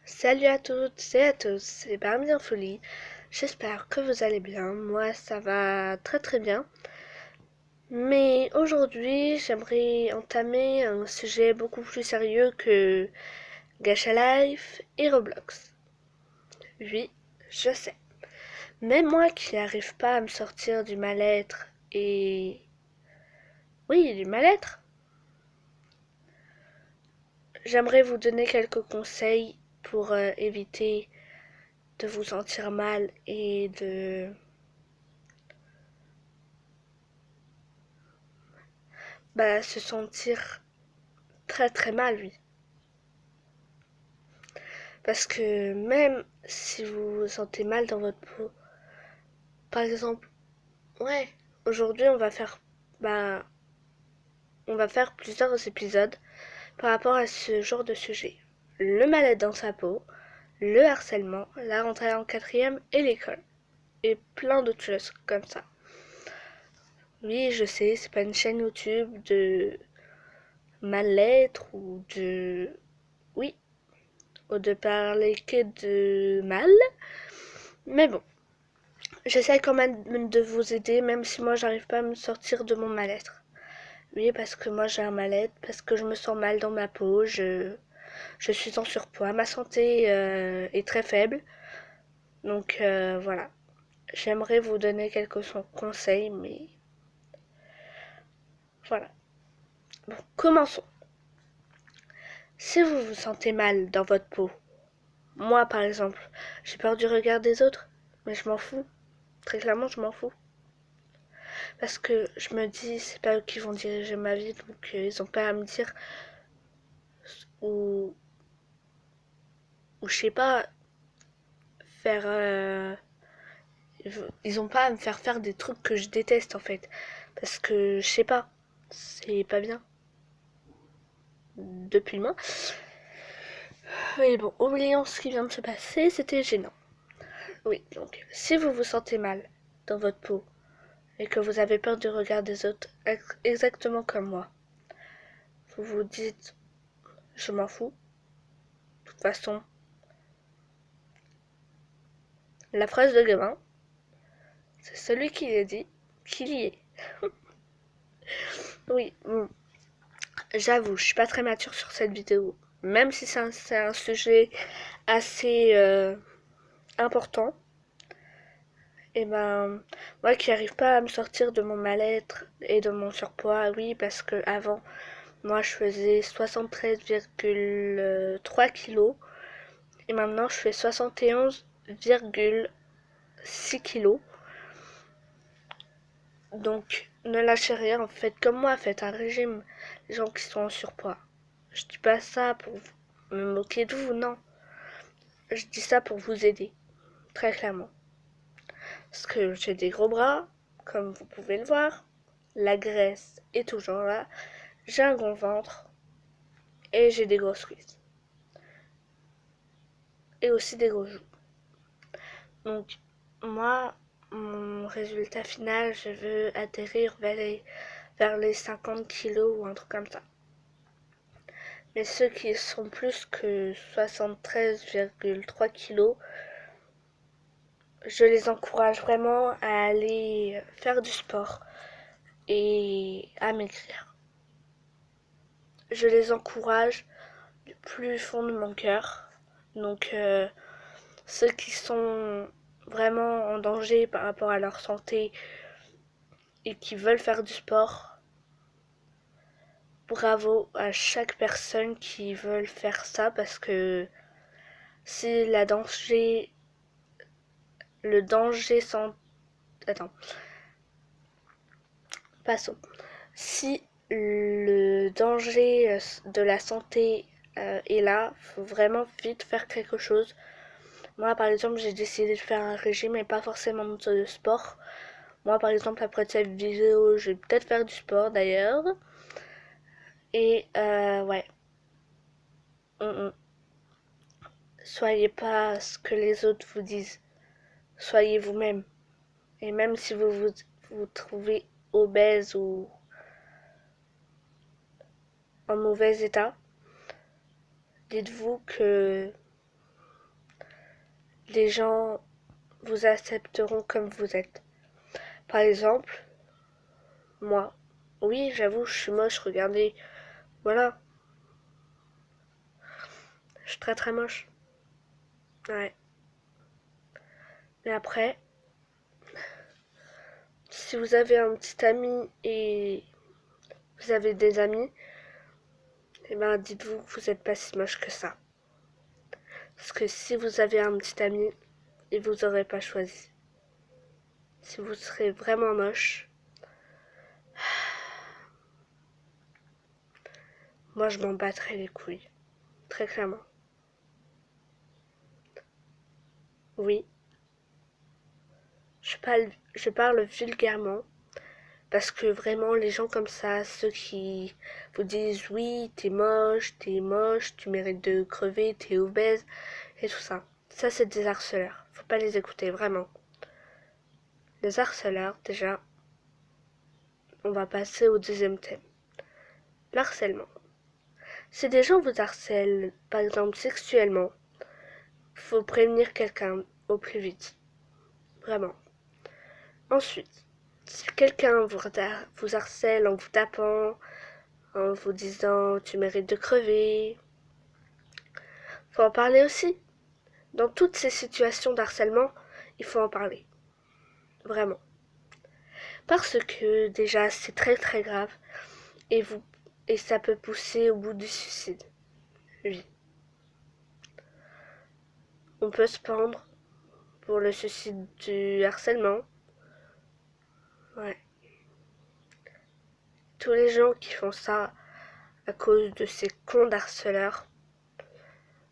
Salut à toutes et à tous, c'est Barbie en folie. J'espère que vous allez bien. Moi, ça va très très bien. Mais aujourd'hui, j'aimerais entamer un sujet beaucoup plus sérieux que Gacha Life et Roblox. Oui, je sais. Même moi qui n'arrive pas à me sortir du mal-être et... Oui, du mal-être. J'aimerais vous donner quelques conseils pour éviter de vous sentir mal et de se sentir très très mal, oui. Parce que même si vous vous sentez mal dans votre peau, par exemple, ouais, aujourd'hui bah, on va faire plusieurs épisodes par rapport à ce genre de sujet. Le mal-être dans sa peau, le harcèlement, la rentrée en quatrième et l'école. Et plein d'autres choses comme ça. Oui, je sais, c'est pas une chaîne YouTube de mal-être ou de... Oui, ou de parler que de mal. Mais bon, j'essaie quand même de vous aider, même si moi j'arrive pas à me sortir de mon mal-être. Oui, parce que moi j'ai un mal-être, parce que je me sens mal dans ma peau, je suis en surpoids, ma santé est très faible. Donc voilà, j'aimerais vous donner quelques conseils, mais voilà. Bon, commençons. Si vous vous sentez mal dans votre peau, moi par exemple, j'ai peur du regard des autres, mais je m'en fous. Très clairement, je m'en fous. Parce que je me dis, c'est pas eux qui vont diriger ma vie, donc ils ont pas à me dire ou, ou je sais pas, faire. Ils ont pas à me faire faire des trucs que je déteste en fait. Parce que je sais pas, c'est pas bien. Depuis moi. Oui, bon, oublions ce qui vient de se passer, c'était gênant. Oui, donc, si vous vous sentez mal dans votre peau et que vous avez peur du regard des autres, exactement comme moi, vous vous dites, je m'en fous. De toute façon, la phrase de gamin, c'est celui qui l'a dit, qui y est. Oui, bon, j'avoue, je suis pas très mature sur cette vidéo. Même si c'est un sujet assez important, et ben moi qui n'arrive pas à me sortir de mon mal-être et de mon surpoids, oui, parce que avant moi je faisais 73,3 kilos et maintenant je fais 71,6 kilos. Donc ne lâchez rien, en fait comme moi, faites un régime, les gens qui sont en surpoids. Je dis pas ça pour me moquer de vous, non. Je dis ça pour vous aider, très clairement. Parce que j'ai des gros bras, comme vous pouvez le voir. La graisse est toujours là. J'ai un gros ventre et j'ai des grosses cuisses. Et aussi des gros joues. Donc, moi, mon résultat final, je veux atterrir vers les 50 kilos ou un truc comme ça. Mais ceux qui sont plus que 73,3 kilos, je les encourage vraiment à aller faire du sport et à maigrir. Je les encourage du plus fond de mon cœur. Donc ceux qui sont vraiment en danger par rapport à leur santé et qui veulent faire du sport, bravo à chaque personne qui veut faire ça parce que si le danger sans... Attends, passons. Si le danger de la santé est là, faut vraiment vite faire quelque chose. Moi, par exemple, j'ai décidé de faire un régime et pas forcément de sport. Moi, par exemple, après cette vidéo, je vais peut-être faire du sport d'ailleurs. Et ouais. Soyez pas ce que les autres vous disent. Soyez vous-même. Et même si vous trouvez obèse ou en mauvais état, dites-vous que les gens vous accepteront comme vous êtes. Par exemple, moi, oui, j'avoue, je suis moche, regardez, voilà, je suis très très moche. Ouais. Mais après, si vous avez un petit ami et vous avez des amis, eh ben dites-vous que vous n'êtes pas si moche que ça. Parce que si vous avez un petit ami, il vous aurait pas choisi. Si vous serez vraiment moche, moi je m'en battrais les couilles. Très clairement. Oui, je parle vulgairement. Parce que vraiment, les gens comme ça, ceux qui vous disent oui, t'es moche, tu mérites de crever, t'es obèse, et tout ça. Ça, c'est des harceleurs. Faut pas les écouter, vraiment. Les harceleurs, déjà, on va passer au deuxième thème. L'harcèlement. Si des gens vous harcèlent, par exemple sexuellement, faut prévenir quelqu'un au plus vite. Vraiment. Ensuite, si quelqu'un vous harcèle en vous tapant, en vous disant tu mérites de crever, faut en parler aussi. Dans toutes ces situations d'harcèlement, il faut en parler. Vraiment. Parce que déjà, c'est très très grave et ça peut pousser au bout du suicide. Oui. On peut se pendre pour le suicide du harcèlement. Ouais. Tous les gens qui font ça à cause de ces cons d'harceleurs.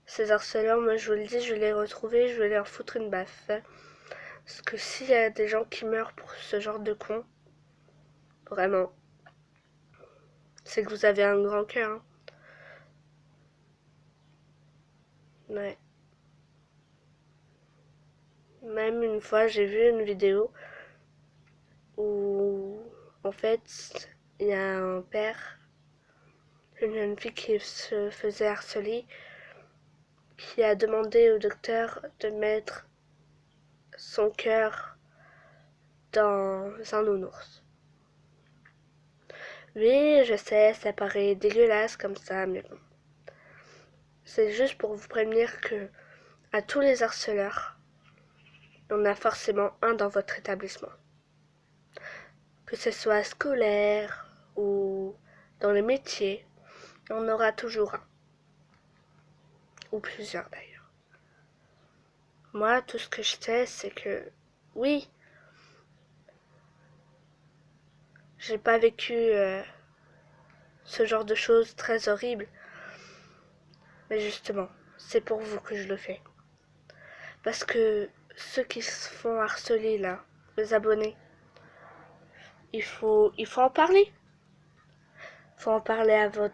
Ces harceleurs, moi je vous le dis, je vais les retrouver, je vais leur foutre une baffe. Parce que s'il y a des gens qui meurent pour ce genre de cons, vraiment, c'est que vous avez un grand cœur. Hein. Ouais. Même une fois, j'ai vu une vidéo où, en fait, il y a un père, une jeune fille qui se faisait harceler, qui a demandé au docteur de mettre son cœur dans un nounours. Oui, je sais, ça paraît dégueulasse comme ça, mais bon. C'est juste pour vous prévenir que, à tous les harceleurs, il y en a forcément un dans votre établissement. Que ce soit scolaire ou dans les métiers, il y en aura toujours un. Ou plusieurs d'ailleurs. Moi, tout ce que je sais, c'est que, oui, j'ai pas vécu ce genre de choses très horribles, mais justement, c'est pour vous que je le fais. Parce que ceux qui se font harceler là, les abonnés, il faut en parler. Il faut en parler à vos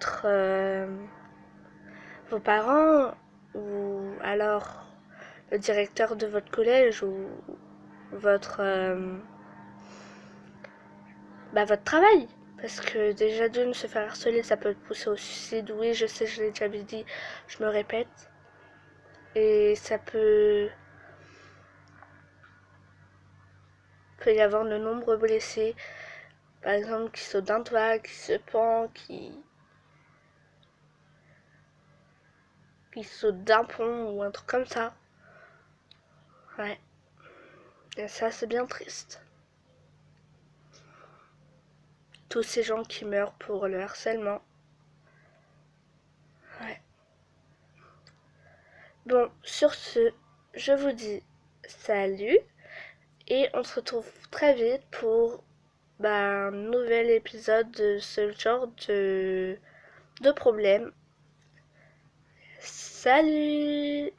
parents ou alors le directeur de votre collège ou votre, votre travail. Parce que déjà d'une, se faire harceler, ça peut pousser au suicide. Oui, je sais, je l'ai déjà dit, je me répète. Et ça peut y avoir de nombreux blessés. Par exemple, qui sautent d'un toit, qui se pend, qui sautent d'un pont ou un truc comme ça. Ouais. Et ça, c'est bien triste. Tous ces gens qui meurent pour le harcèlement. Ouais. Bon, sur ce, je vous dis salut et on se retrouve très vite pour un nouvel épisode de ce genre de problème. Salut!